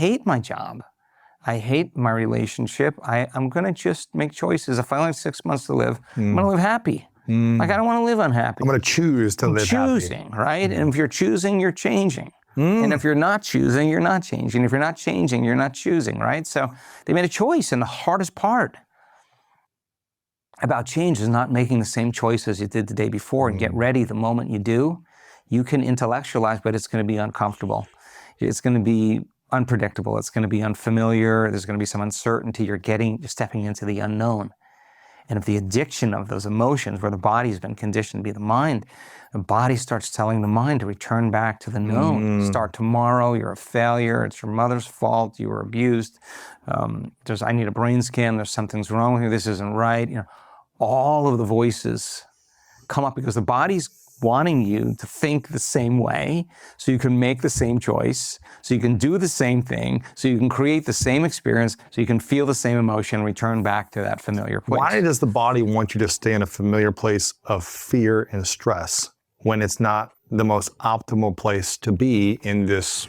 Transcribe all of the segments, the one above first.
hate my job. I hate my relationship. I'm going to just make choices. If I only have 6 months to live, I'm going to live happy. Like, I don't want to live unhappy. I'm going to choose to live happy. Choosing, right? And if you're choosing, you're changing. And if you're not choosing, you're not changing. If you're not changing, you're not choosing, right? So they made a choice, and the hardest part about change is not making the same choice as you did the day before. And get ready the moment you do. You can intellectualize, but it's going to be uncomfortable. It's going to be unpredictable. It's going to be unfamiliar. There's going to be some uncertainty. You're stepping into the unknown. And if the addiction of those emotions, where the body's been conditioned to be the mind, the body starts telling the mind to return back to the known. Start tomorrow, you're a failure, it's your mother's fault, you were abused, I need a brain scan, there's something's wrong with you, this isn't right. All of the voices come up because the body's wanting you to think the same way, so you can make the same choice, so you can do the same thing, so you can create the same experience, so you can feel the same emotion, return back to that familiar place. Why does the body want you to stay in a familiar place of fear and stress when it's not the most optimal place to be in this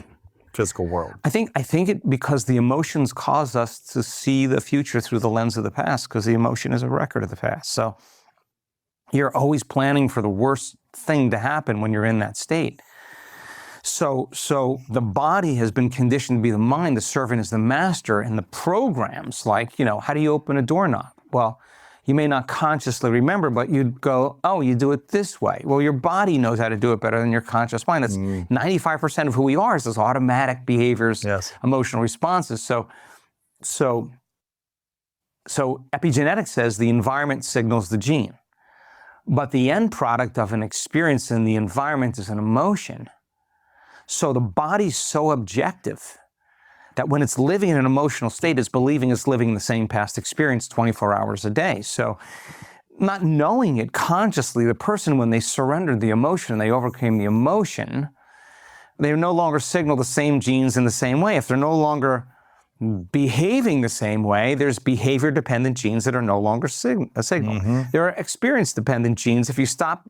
physical world? I think it because the emotions cause us to see the future through the lens of the past, because the emotion is a record of the past. So you're always planning for the worst thing to happen when you're in that state. So the body has been conditioned to be the mind, the servant is the master, and the programs like, how do you open a doorknob? Well, you may not consciously remember, but you'd go, oh, you do it this way. Well, your body knows how to do it better than your conscious mind. That's 95% of who we are is those automatic behaviors, emotional responses. So epigenetics says the environment signals the gene. But the end product of an experience in the environment is an emotion. So the body's so objective that when it's living in an emotional state, it's believing it's living the same past experience 24 hours a day. So not knowing it consciously, the person, when they surrendered the emotion, they overcame the emotion, they no longer signal the same genes in the same way. If they're no longer behaving the same way, there's behavior-dependent genes that are no longer a signal. There are experience-dependent genes. If you stop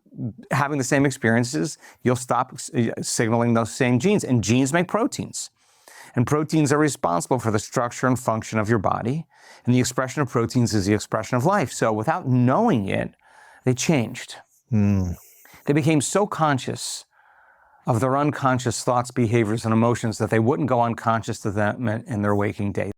having the same experiences, you'll stop signaling those same genes. And genes make proteins. And proteins are responsible for the structure and function of your body. And the expression of proteins is the expression of life. So without knowing it, they changed. They became so conscious of their unconscious thoughts, behaviors, and emotions that they wouldn't go unconscious to them in their waking day.